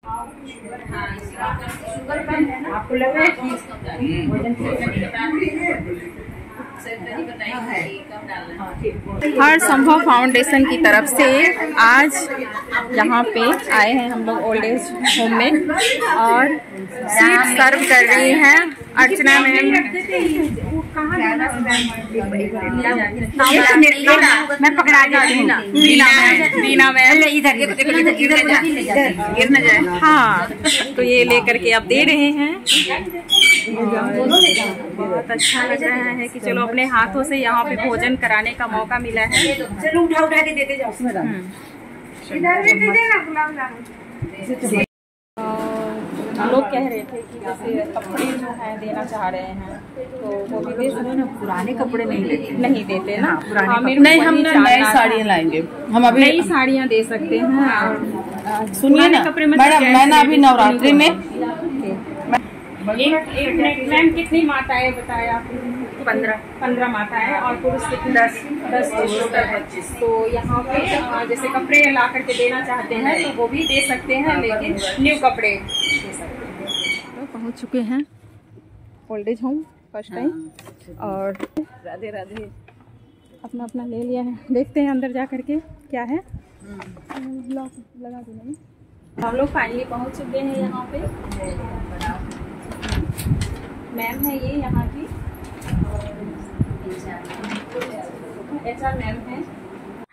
आपको लग रहा है हर संभव फाउंडेशन की तरफ से आज यहाँ पे आए हैं हम लोग ओल्ड एज होम में और सीट सर्व कर रही हैं अर्चना मैम। मैं पकड़ा देती हूँ दीना मैम, इधर गिर न जाए। हाँ, तो ये लेकर के आप दे रहे हैं। बहुत अच्छा लग रहा है कि चलो अपने हाथों से यहाँ पे भोजन कराने का मौका मिला है। चलो उठा के देते जाओ। लोग कह रहे थे कि जैसे कपड़े जो हैं देना चाह रहे हैं तो वो भी दे सकते हैं। पुराने कपड़े नहीं देते ना। नहीं, हम नई साड़ियाँ लाएंगे। हम अभी नई साड़ियाँ दे सकते हैं। सुनिए ना मैडम, मैंने अभी नवरात्रि में एक मिनट मैम, कितनी माताएं बताए आपने? 15 माताएं और पुरुष कितने? 10 25। तो यहाँ पे जैसे कपड़े ला करके देना चाहते हैं तो वो भी दे सकते हैं, लेकिन न्यू कपड़े दे सकते हैं। तो पहुँच चुके हैं old age home first time और राधे राधे अपना अपना ले लिया है। देखते हैं अंदर जा करके क्या है। ब्लॉक लगा देना। हम लोग फाइनली पहुँच चुके हैं यहाँ पे। मैम है ये यहाँ की HR मैम है।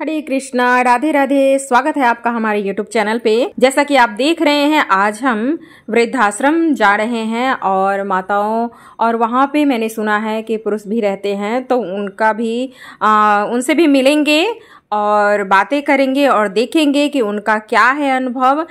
हरे कृष्णा, राधे राधे। स्वागत है आपका हमारे YouTube चैनल पे। जैसा कि आप देख रहे हैं आज हम वृद्धाश्रम जा रहे हैं और माताओं, और वहाँ पे मैंने सुना है कि पुरुष भी रहते हैं, तो उनका भी उनसे भी मिलेंगे और बातें करेंगे और देखेंगे कि उनका क्या है अनुभव।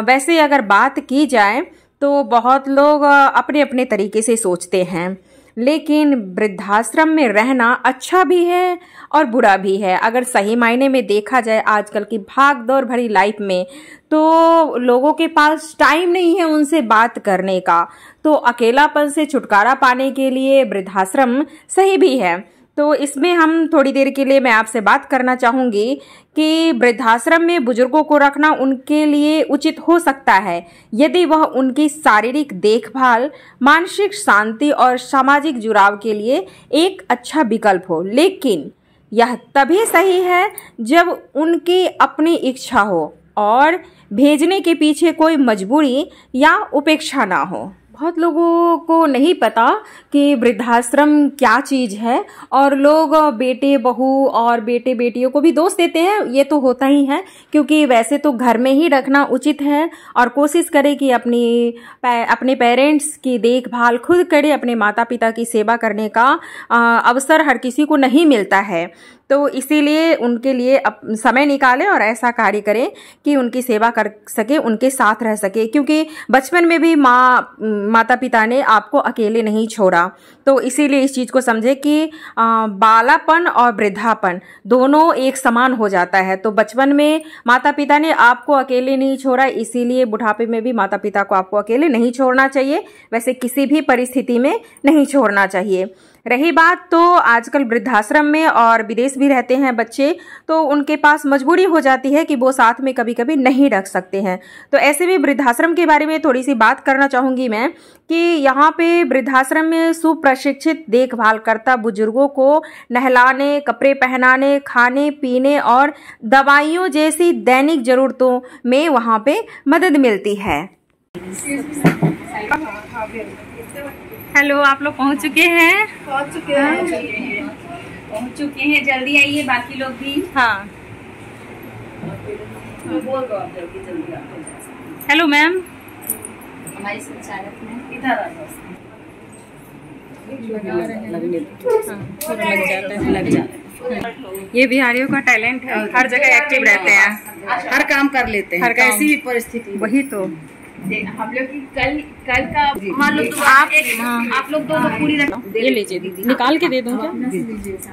वैसे अगर बात की जाए तो बहुत लोग अपने अपने तरीके से सोचते हैं, लेकिन वृद्धाश्रम में रहना अच्छा भी है और बुरा भी है। अगर सही मायने में देखा जाए आजकल की भाग दौड़ भरी लाइफ में, तो लोगों के पास टाइम नहीं है उनसे बात करने का। तो अकेलापन से छुटकारा पाने के लिए वृद्धाश्रम सही भी है। तो इसमें हम थोड़ी देर के लिए मैं आपसे बात करना चाहूँगी कि वृद्धाश्रम में बुजुर्गों को रखना उनके लिए उचित हो सकता है यदि वह उनकी शारीरिक देखभाल, मानसिक शांति और सामाजिक जुड़ाव के लिए एक अच्छा विकल्प हो। लेकिन यह तभी सही है जब उनकी अपनी इच्छा हो और भेजने के पीछे कोई मजबूरी या उपेक्षा ना हो। बहुत लोगों को नहीं पता कि वृद्धाश्रम क्या चीज़ है और लोग बेटे बहू और बेटे बेटियों को भी दोष देते हैं। ये तो होता ही है, क्योंकि वैसे तो घर में ही रखना उचित है और कोशिश करें कि अपने पेरेंट्स की देखभाल खुद करें। अपने माता पिता की सेवा करने का अवसर हर किसी को नहीं मिलता है, तो इसीलिए उनके लिए समय निकालें और ऐसा कार्य करें कि उनकी सेवा कर सके, उनके साथ रह सके। क्योंकि बचपन में भी माता पिता ने आपको अकेले नहीं छोड़ा, तो इसीलिए इस चीज़ को समझे कि बालापन और वृद्धापन दोनों एक समान हो जाता है। तो बचपन में माता पिता ने आपको अकेले नहीं छोड़ा, इसीलिए बुढ़ापे में भी माता पिता को आपको अकेले नहीं छोड़ना चाहिए। वैसे किसी भी परिस्थिति में नहीं छोड़ना चाहिए। रही बात तो आजकल वृद्धाश्रम में और विदेश भी रहते हैं बच्चे, तो उनके पास मजबूरी हो जाती है कि वो साथ में कभी कभी नहीं रख सकते हैं। तो ऐसे में वृद्धाश्रम के बारे में थोड़ी सी बात करना चाहूँगी मैं कि यहाँ पे वृद्धाश्रम में सुप्रशिक्षित देखभालकर्ता बुजुर्गों को नहलाने, कपड़े पहनाने, खाने पीने और दवाइयों जैसी दैनिक ज़रूरतों में वहाँ पे मदद मिलती है। हेलो, आप लोग पहुंच चुके हैं? पहुंच चुके हैं। जल्दी आइए, बाकी लोग भी। हाँ, हेलो मैम। हमारी संचालक में इधर लग जाता है। ये बिहारियों का टैलेंट है, हर जगह एक्टिव रहते हैं, हर काम कर लेते हैं, हर कैसी परिस्थिति। वही तो हम लोग की कल का मान लो तो आप लोग दो पूरी ये लीजिए दीदी, निकाल के दे दूं क्या?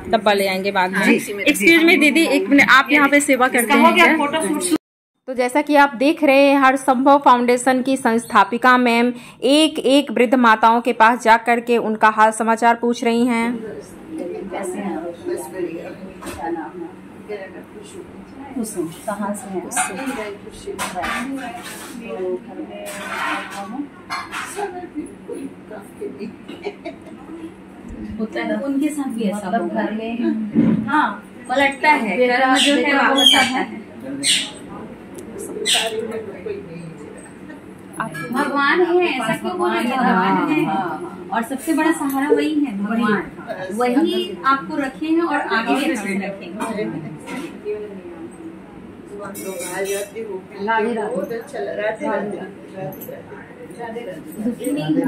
डब्बा ले आएंगे बाद में। एक्सक्यूज मी दीदी, एक मिनट, आप यहाँ पे सेवा करते हैं क्या? तो जैसा कि आप देख रहे हैं, हर संभव फाउंडेशन की संस्थापिका मैम एक वृद्ध माताओं के पास जा करके उनका हाल समाचार पूछ रही हैं। कहाँ से हैं? घर में होता है, उनके साथ भी ऐसा मतलब घर में हाँ पलटता है, घर में जो है वापस आता है। भगवान है, ऐसा क्यों बोला गया? भगवान है और सबसे बड़ा सहारा वही है, भगवान वही आपको रखे हैं और आगे भी रखेंगे।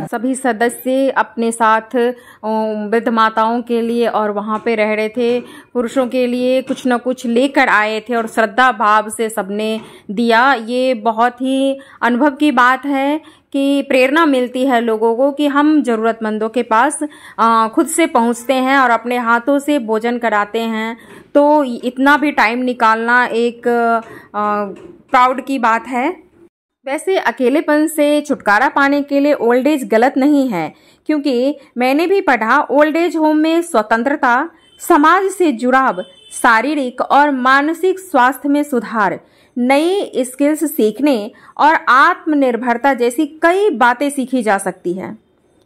सभी सदस्य अपने साथ वृद्ध माताओं के लिए और वहाँ पे रह रहे थे पुरुषों के लिए कुछ न कुछ लेकर आए थे और श्रद्धा भाव से सबने दिया। ये बहुत ही अनुभव की बात है कि प्रेरणा मिलती है लोगों को कि हम ज़रूरतमंदों के पास खुद से पहुँचते हैं और अपने हाथों से भोजन कराते हैं। तो इतना भी टाइम निकालना एक प्राउड की बात है। वैसे अकेलेपन से छुटकारा पाने के लिए ओल्ड एज गलत नहीं है, क्योंकि मैंने भी पढ़ा ओल्ड एज होम में स्वतंत्रता, समाज से जुड़ाव, शारीरिक और मानसिक स्वास्थ्य में सुधार, नई स्किल्स सीखने और आत्मनिर्भरता जैसी कई बातें सीखी जा सकती है।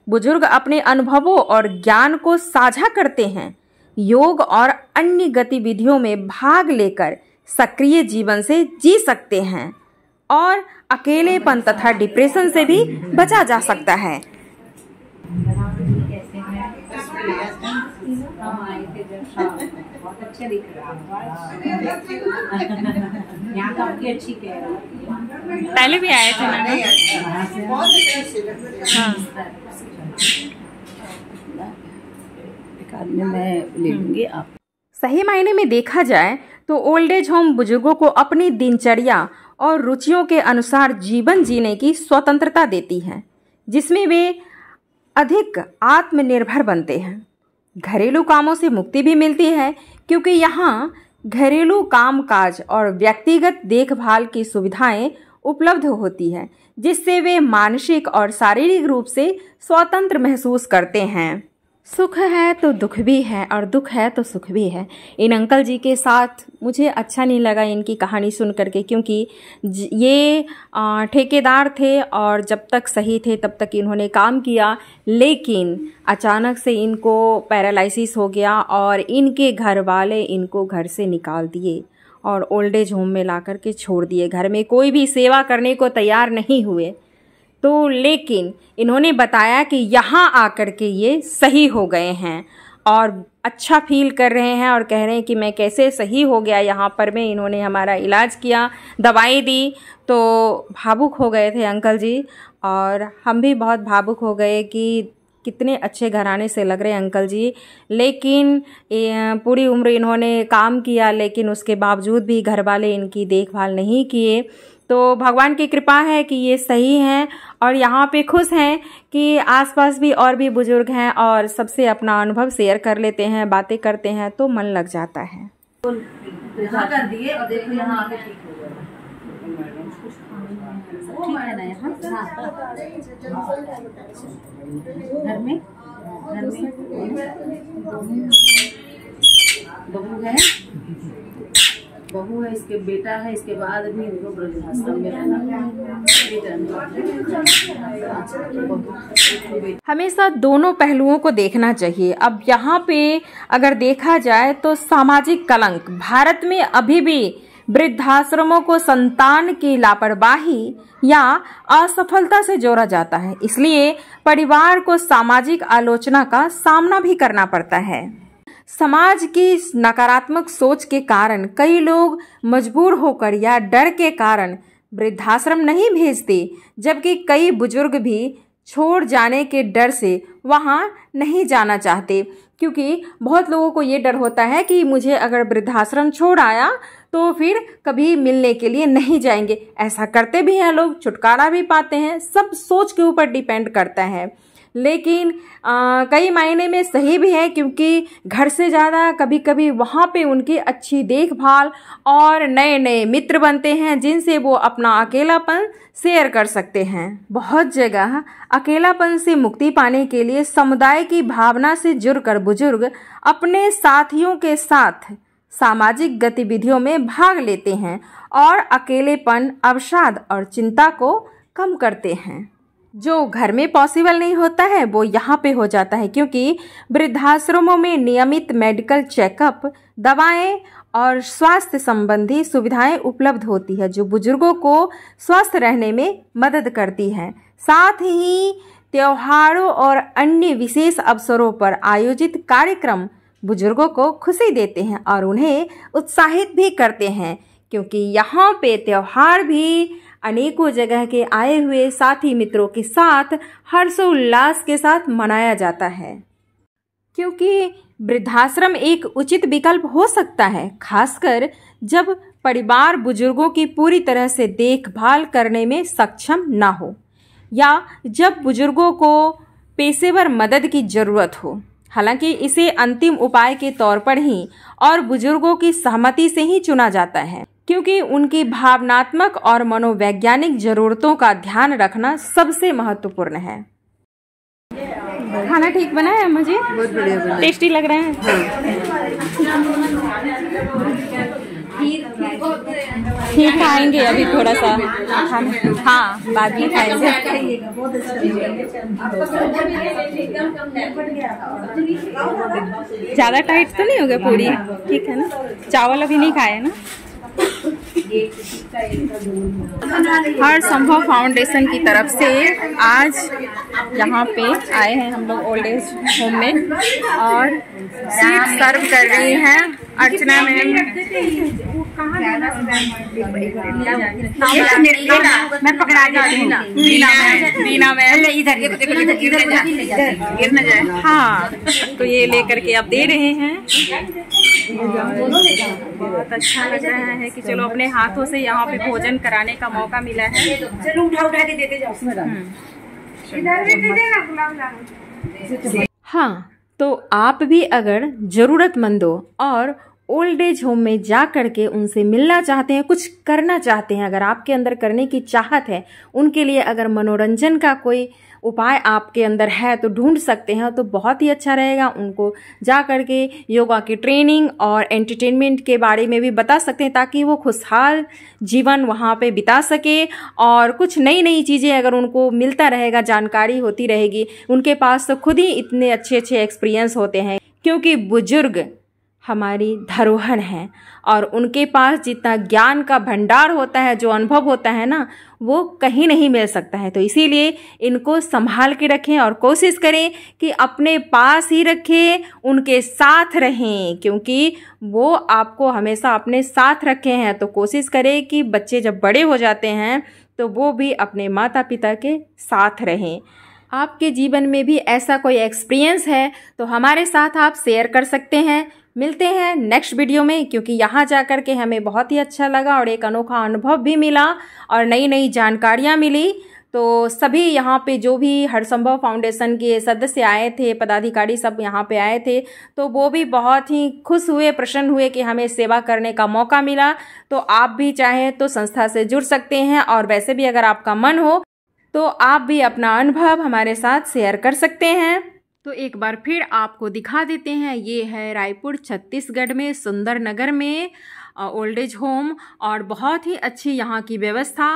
बुजुर्ग अपने अनुभवों और ज्ञान को साझा करते हैं, योग और अन्य गतिविधियों में भाग लेकर सक्रिय जीवन से जी सकते हैं और अकेलेपन तथा डिप्रेशन से भी बचा जा सकता है। बहुत अच्छे दिख रहे हैं। यहाँ काफी अच्छी कह रही है। पहले भी आए थे ना? हाँ। एक आदमी मैं ले लूंगी आप। सही मायने में देखा जाए तो ओल्ड एज होम बुजुर्गों को अपनी दिनचर्या और रुचियों के अनुसार जीवन जीने की स्वतंत्रता देती है, जिसमें वे अधिक आत्मनिर्भर बनते हैं। घरेलू कामों से मुक्ति भी मिलती है, क्योंकि यहाँ घरेलू कामकाज और व्यक्तिगत देखभाल की सुविधाएं उपलब्ध होती है, जिससे वे मानसिक और शारीरिक रूप से स्वतंत्र महसूस करते हैं। सुख है तो दुख भी है और दुख है तो सुख भी है। इन अंकल जी के साथ मुझे अच्छा नहीं लगा इनकी कहानी सुन करके, क्योंकि ये ठेकेदार थे और जब तक सही थे तब तक इन्होंने काम किया, लेकिन अचानक से इनको पैरालिसिस हो गया और इनके घर वाले इनको घर से निकाल दिए और ओल्ड एज होम में ला कर के छोड़ दिए। घर में कोई भी सेवा करने को तैयार नहीं हुए। तो लेकिन इन्होंने बताया कि यहाँ आकर के ये सही हो गए हैं और अच्छा फील कर रहे हैं और कह रहे हैं कि मैं कैसे सही हो गया यहाँ पर में। इन्होंने हमारा इलाज किया, दवाई दी, तो भावुक हो गए थे अंकल जी और हम भी बहुत भावुक हो गए कि कितने अच्छे घराने से लग रहे हैं अंकल जी। लेकिन पूरी उम्र इन्होंने काम किया, लेकिन उसके बावजूद भी घर वाले इनकी देखभाल नहीं किए। तो भगवान की कृपा है कि ये सही हैं और यहाँ पे खुश हैं कि आसपास भी और भी बुजुर्ग हैं और सबसे अपना अनुभव शेयर कर लेते हैं, बातें करते हैं, तो मन लग जाता है। कर दिए और देखो यहाँ आके ठीक हो गया। ठीक है ना यहाँ घर में बहू है, इसके बेटा है, इसके बाद भी इनको वृद्धाश्रम में रहना। हमेशा दोनों पहलुओं को देखना चाहिए। अब यहाँ पे अगर देखा जाए तो सामाजिक कलंक, भारत में अभी भी वृद्धाश्रमों को संतान की लापरवाही या असफलता से जोड़ा जाता है, इसलिए परिवार को सामाजिक आलोचना का सामना भी करना पड़ता है। समाज की नकारात्मक सोच के कारण कई लोग मजबूर होकर या डर के कारण वृद्धाश्रम नहीं भेजते, जबकि कई बुजुर्ग भी छोड़ जाने के डर से वहां नहीं जाना चाहते, क्योंकि बहुत लोगों को ये डर होता है कि मुझे अगर वृद्धाश्रम छोड़ आया तो फिर कभी मिलने के लिए नहीं जाएंगे। ऐसा करते भी हैं लोग, छुटकारा भी पाते हैं, सब सोच के ऊपर डिपेंड करता है। लेकिन कई मायने में सही भी है, क्योंकि घर से ज़्यादा कभी कभी वहाँ पे उनकी अच्छी देखभाल और नए नए मित्र बनते हैं, जिनसे वो अपना अकेलापन शेयर कर सकते हैं। बहुत जगह अकेलापन से मुक्ति पाने के लिए समुदाय की भावना से जुड़कर बुजुर्ग अपने साथियों के साथ सामाजिक गतिविधियों में भाग लेते हैं और अकेलेपन, अवसाद और चिंता को कम करते हैं। जो घर में पॉसिबल नहीं होता है वो यहाँ पे हो जाता है, क्योंकि वृद्धाश्रमों में नियमित मेडिकल चेकअप, दवाएं और स्वास्थ्य संबंधी सुविधाएं उपलब्ध होती है, जो बुजुर्गों को स्वस्थ रहने में मदद करती है। साथ ही त्योहारों और अन्य विशेष अवसरों पर आयोजित कार्यक्रम बुजुर्गों को खुशी देते हैं और उन्हें उत्साहित भी करते हैं, क्योंकि यहाँ पे त्योहार भी अनेकों जगह के आए हुए साथी मित्रों के साथ हर्षोल्लास के साथ मनाया जाता है। क्योंकि वृद्धाश्रम एक उचित विकल्प हो सकता है, खासकर जब परिवार बुजुर्गों की पूरी तरह से देखभाल करने में सक्षम ना हो या जब बुजुर्गों को पेशेवर मदद की ज़रूरत हो। हालांकि इसे अंतिम उपाय के तौर पर ही और बुजुर्गों की सहमति से ही चुना जाता है, क्योंकि उनकी भावनात्मक और मनोवैज्ञानिक ज़रूरतों का ध्यान रखना सबसे महत्वपूर्ण है। खाना ठीक बना है? मुझे बहुत बढ़िया बना, टेस्टी लग रहा है। ठीक खाएंगे अभी थोड़ा सा, हाँ बाद में खाएंगे। ज़्यादा टाइट तो नहीं हो गया पूरी? ठीक है ना? चावल अभी नहीं खाए ना? हर संभव फाउंडेशन की तरफ से आज यहाँ पे आए हैं हम लोग ओल्ड एज होम में और स्वीट सर्व कर रही हैं अर्चना मैम। मैं पकड़ा जाती हूँ, दीना मैम इधर गिर न जाए। हाँ, तो ये लेकर के आप दे रहे हैं। बहुत अच्छा लग रहा है कि चलो अपने हाथों से यहाँ पे भोजन कराने का मौका मिला है। चलो उठा के देते जाओ। इधर भी दे देना गुलाब जामुन। हाँ, तो आप भी अगर जरूरतमंदों और ओल्ड एज होम में जा करके उनसे मिलना चाहते हैं, कुछ करना चाहते हैं, अगर आपके अंदर करने की चाहत है, उनके लिए अगर मनोरंजन का कोई उपाय आपके अंदर है तो ढूंढ सकते हैं, तो बहुत ही अच्छा रहेगा। उनको जा करके योगा की ट्रेनिंग और एंटरटेनमेंट के बारे में भी बता सकते हैं, ताकि वो खुशहाल जीवन वहाँ पे बिता सके और कुछ नई नई चीज़ें अगर उनको मिलता रहेगा, जानकारी होती रहेगी। उनके पास तो खुद ही इतने अच्छे अच्छे एक्सपीरियंस होते हैं, क्योंकि बुजुर्ग हमारी धरोहर हैं और उनके पास जितना ज्ञान का भंडार होता है, जो अनुभव होता है ना, वो कहीं नहीं मिल सकता है। तो इसीलिए इनको संभाल के रखें और कोशिश करें कि अपने पास ही रखें, उनके साथ रहें, क्योंकि वो आपको हमेशा अपने साथ रखे हैं। तो कोशिश करें कि बच्चे जब बड़े हो जाते हैं तो वो भी अपने माता पिता के साथ रहें। आपके जीवन में भी ऐसा कोई एक्सपीरियंस है तो हमारे साथ आप शेयर कर सकते हैं। मिलते हैं नेक्स्ट वीडियो में, क्योंकि यहाँ जा कर के हमें बहुत ही अच्छा लगा और एक अनोखा अनुभव भी मिला और नई नई जानकारियाँ मिली। तो सभी यहाँ पे जो भी हर संभव फाउंडेशन के सदस्य आए थे, पदाधिकारी सब यहाँ पे आए थे, तो वो भी बहुत ही खुश हुए, प्रसन्न हुए कि हमें सेवा करने का मौका मिला। तो आप भी चाहें तो संस्था से जुड़ सकते हैं और वैसे भी अगर आपका मन हो तो आप भी अपना अनुभव हमारे साथ शेयर कर सकते हैं। तो एक बार फिर आपको दिखा देते हैं, ये है रायपुर छत्तीसगढ़ में सुंदर नगर में ओल्ड एज होम और बहुत ही अच्छी यहाँ की व्यवस्था,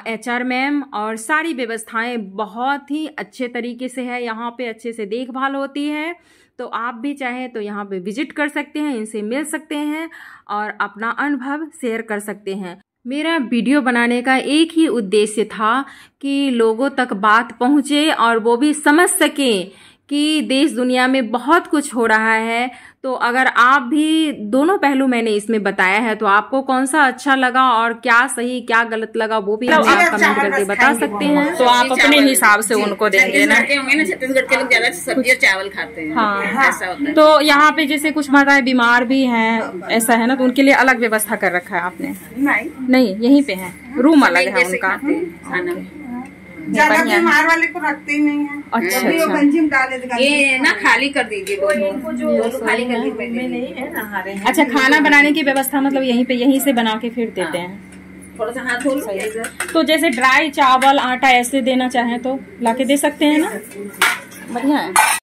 HR मैम और सारी व्यवस्थाएं बहुत ही अच्छे तरीके से है। यहाँ पे अच्छे से देखभाल होती है। तो आप भी चाहें तो यहाँ पे विजिट कर सकते हैं, इनसे मिल सकते हैं और अपना अनुभव शेयर कर सकते हैं। मेरा वीडियो बनाने का एक ही उद्देश्य था कि लोगों तक बात पहुँचे और वो भी समझ सकें कि देश दुनिया में बहुत कुछ हो रहा है। तो अगर आप भी, दोनों पहलू मैंने इसमें बताया है, तो आपको कौन सा अच्छा लगा और क्या सही क्या गलत लगा वो भी हमें आप कमेंट करके बता सकते हैं। तो आप अपने हिसाब से उनको देंगे ना। छत्तीसगढ़ के लोग ज्यादा सब्जी और चावल खाते हैं। हाँ, ऐसा होता है। तो यहाँ पे जैसे कुछ माताएं बीमार भी हैं, ऐसा है ना, तो उनके लिए अलग व्यवस्था कर रखा है आपने? नहीं, यहीं पे है, रूम अलग है उनका। ज्यादा बीमार वाले को रखते ही नहीं है। अच्छा, गंजी में डाले ये ना खाली कर दीजिए, दोनों खाली कर दीजिए। अच्छा, खाना बनाने की व्यवस्था मतलब यहीं से बना के फिर देते हैं? थोड़ा सा हाथ धो। तो जैसे ड्राई चावल आटा ऐसे देना चाहें तो लाके दे सकते हैं ना? बढ़िया है।